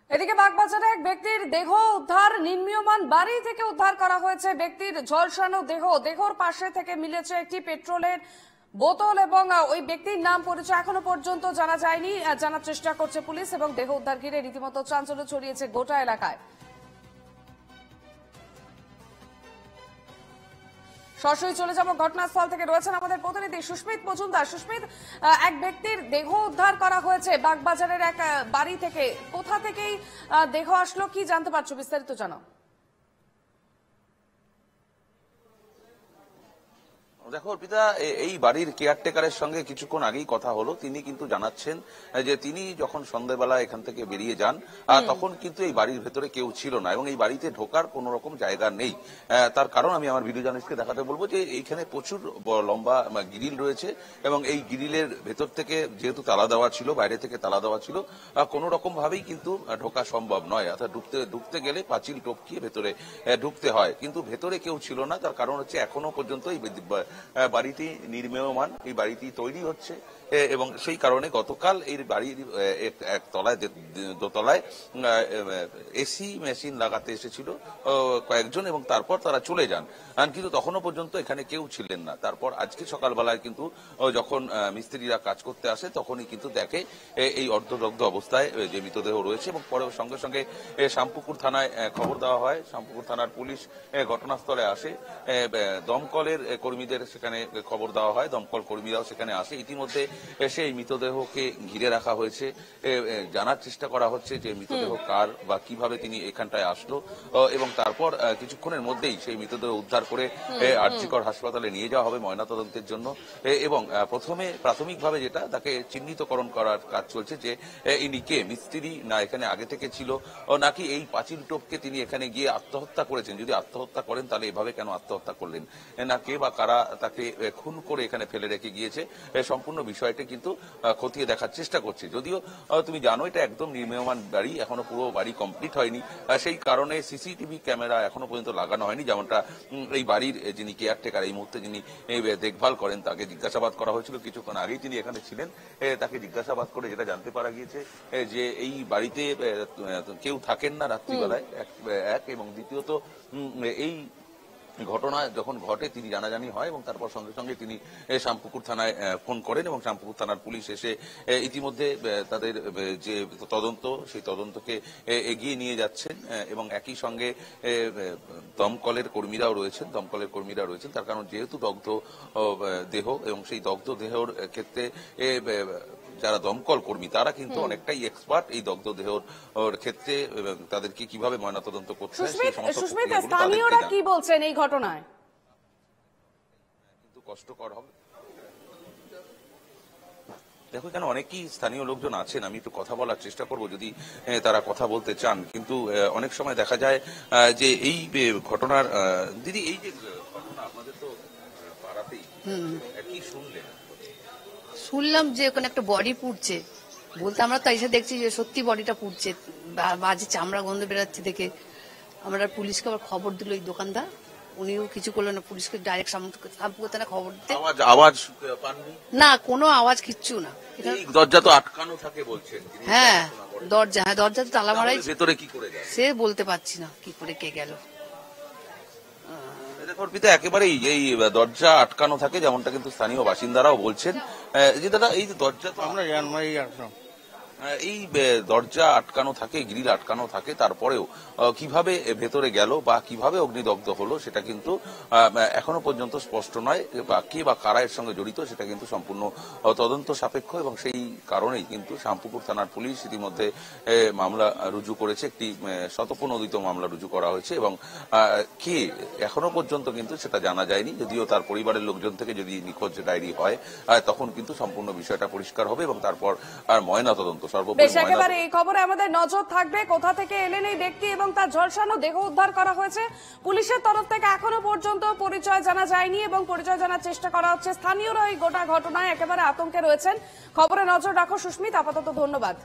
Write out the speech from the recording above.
এদিকে বাগবাজারে এক ব্যক্তির দেহ উদ্ধার, নির্মীয়মান বাড়ি থেকে উদ্ধার করা হয়েছে ব্যক্তির ঝলসানো দেহর পাশে থেকে মিলেছে একটি পেট্রোলের বোতল এবং ওই ব্যক্তির নাম পরিচয় এখনো পর্যন্ত জানা যায়নি। জানার চেষ্টা করছে পুলিশ এবং দেহ উদ্ধার ঘিরে রীতিমতো চাঞ্চল্য ছড়িয়েছে গোটা এলাকায়। সরাসরি চলে যাব ঘটনাস্থল থেকে, রয়েছেন আমাদের প্রতিনিধি সুস্মিত মজুমদার। সুস্মিত, এক ব্যক্তির দেহ উদ্ধার করা হয়েছে বাগবাজারের এক বাড়ি থেকে, কোথা থেকেই দেহ আসলো, কি জানতে পারছো, বিস্তারিত জানাও। দেখো অর্পিতা, এই বাড়ির কেয়ারটেকারের সঙ্গে কিছুক্ষণ আগেই কথা হলো। তিনি কিন্তু জানাচ্ছেন যে তিনি যখন সন্ধ্যাবেলা এখান থেকে বেরিয়ে যান তখন কিন্তু এই বাড়ির ভেতরে কেউ ছিল না এবং এই বাড়িতে ঢোকার কোন রকম জায়গা নেই। তার কারণ আমি আমার ভিডিও জার্নালিস্টকে দেখাতে বলবো যে এইখানে প্রচুর লম্বা গ্রিল রয়েছে এবং এই গ্রিলের ভেতর থেকে যেহেতু তালা দেওয়া ছিল, বাইরে থেকে তালা দেওয়া ছিল, কোন রকম ভাবেই কিন্তু ঢোকা সম্ভব নয়। অর্থাৎ ঢুকতে গেলে পাঁচিল টপকিয়ে ভেতরে ঢুকতে হয়, কিন্তু ভেতরে কেউ ছিল না। তার কারণ হচ্ছে এখনো পর্যন্ত এই বাড়িটি নির্মীয়মান, এই বাড়িটি তৈরি হচ্ছে এবং সেই কারণে গতকাল এই বাড়ির এক তলায়, দোতলায় এসি মেশিন লাগাতে এসেছিল কয়েকজন এবং তারপর তারা চলে যান, কিন্তু তখনও পর্যন্ত এখানে কেউ ছিলেন না। তারপর আজকে সকালবেলায় কিন্তু যখন মিস্ত্রিরা কাজ করতে আসে তখনই কিন্তু দেখে এই অর্ধদগ্ধ অবস্থায় যে মৃতদেহ রয়েছে এবং পরে সঙ্গে সঙ্গে শ্যামপুকুর থানায় খবর দেওয়া হয়। শ্যামপুকুর থানার পুলিশ ঘটনাস্থলে আসে, দমকলের কর্মীদের সেখানে খবর দেওয়া হয়, দমকল কর্মীরাও সেখানে আসে। ইতিমধ্যে সেই মৃতদেহকে ঘিরে রাখা হয়েছে, জানার চেষ্টা করা হচ্ছে যে মৃতদেহ কার বা কিভাবে তিনি এখানটায় আসলো এবং তারপর কিছুক্ষণের মধ্যেই সেই মৃতদেহ উদ্ধার করে আরজিকর হাসপাতালে নিয়ে যাওয়া হবে ময়নাতদন্তের জন্য। এবং প্রথমে প্রাথমিকভাবে যেটা তাকে চিহ্নিতকরণ করার কাজ চলছে যে ইনি কে, মিস্ত্রি না এখানে আগে থেকে ছিল, নাকি এই পাঁচিল টোপকে তিনি এখানে গিয়ে আত্মহত্যা করেছেন। যদি আত্মহত্যা করেন তাহলে এভাবে কেন আত্মহত্যা করলেন, না কে বা কারা তাকে খুন করে এখানে ফেলে রেখে গিয়েছে, সম্পূর্ণ বিষয়টি কিন্তু খতিয়ে দেখার চেষ্টা করছে। যদিও তুমি জানো এটা একদম নির্মীয়মান বাড়ি, এখনো পুরো বাড়ি কমপ্লিট হয়নি, সেই কারণে সিসিটিভি ক্যামেরা এখনো পর্যন্ত লাগানো হয়নি। যেমনটা এই বাড়ির যিনি কেয়ারটেকার, এই মুহূর্তে যিনি দেখভাল করেন, তাকে জিজ্ঞাসাবাদ করা হয়েছিল কিছুক্ষণ আগেই, তিনি এখানে ছিলেন। তাকে জিজ্ঞাসাবাদ করে যেটা জানতে পারা গিয়েছে যে এই বাড়িতে কেউ থাকেন না রাত্রিবেলায়, এক এবং দ্বিতীয়ত এই ঘটনা যখন ঘটে তিনি জানাজানি হয় এবং তারপর সঙ্গে সঙ্গে তিনি শ্যামপুকুর থানায় ফোন করেন এবং শ্যামপুকুর থানার পুলিশ এসে ইতিমধ্যে তাদের যে তদন্ত, সেই তদন্তকে এগিয়ে নিয়ে যাচ্ছেন এবং একই সঙ্গে দমকলের কর্মীরাও রয়েছেন। তার কারণ যেহেতু দগ্ধ দেহ এবং সেই দগ্ধ দেহর ক্ষেত্রে যারা দমকল কর্মী তারা কিন্তু অনেকটাই এক্সপার্ট এই দগ্ধ দেহর ক্ষেত্রে, তাদেরকে কিভাবে ময়নাতদন্ত করতে হয় সেই সমস্ত স্থানীয়রা কি বলছেন এই ঘটনায়? কিন্তু কষ্টকর হবে। দেখো এখানে অনেকেই স্থানীয় লোকজন আছেন, আমি একটু কথা বলার চেষ্টা করব যদি তারা কথা বলতে চান, কিন্তু অনেক সময় দেখা যায় যে এই ঘটনার, দিদি এই যে ঘটনা আপনাদের তো পাড়াতেই, কি শুনলাম যে ওখানে একটা বডি পুড়ছে, বলতে আমরা তো এসে দেখছি যে সত্যি বডিটা পুড়ছে, বাজে চামড়া গন্ধ বেরোচ্ছে দেখে আমরা পুলিশকে আবার খবর দিল। এই দোকানদার উনিও কিছু করলো না, পুলিশকে ডাইরেক্ট শ্যামপুকুর থানায় খবর দিতে। আওয়াজ পাননি? না, কোনো আওয়াজ কিচ্ছু না। দরজা তো আটকানো থাকে বলছেন। হ্যাঁ দরজা তো তালা মারাই, ভেতরে কি করে যায় সে বলতে পারছি না কি করে কে গেল। অর্পিতা একেবারেই এই দরজা আটকানো থাকে, যেমনটা কিন্তু স্থানীয় বাসিন্দারাও বলছেন যে দাদা এই দরজা তো আমরা এই দরজা আটকানো থাকে, গ্রিল আটকানো থাকে, তারপরেও কিভাবে ভেতরে গেল বা কিভাবে অগ্নিদগ্ধ হলো সেটা কিন্তু এখনো পর্যন্ত স্পষ্ট নয়, বা কে বা কারা এর সঙ্গে জড়িত সেটা কিন্তু সম্পূর্ণ তদন্ত সাপেক্ষ এবং সেই কারণেই কিন্তু শ্যামপুকুর থানার পুলিশ ইতিমধ্যে মামলা রুজু করেছে, একটি শতপ্রণোদিত মামলা রুজু করা হয়েছে এবং কে এখনো পর্যন্ত কিন্তু সেটা জানা যায়নি। যদিও তার পরিবারের লোকজন থেকে যদি নিখোঁজ ডায়েরি হয় তখন কিন্তু সম্পূর্ণ বিষয়টা পরিষ্কার হবে এবং তারপর আর ময়নাতদন্ত একেবারে এই খবরে আমাদের নজর থাকবে। কোথা থেকে এলেন এই ব্যক্তি এবং তার ঝলসানো দেহ উদ্ধার করা হয়েছে, পুলিশের তরফ থেকে এখনো পর্যন্ত পরিচয় জানা যায়নি এবং পরিচয় জানার চেষ্টা করা হচ্ছে। স্থানীয়রা এই গোটা ঘটনায় একেবারে আতঙ্কে রয়েছেন। খবরে নজর রাখো সুস্মিত, আপাতত ধন্যবাদ।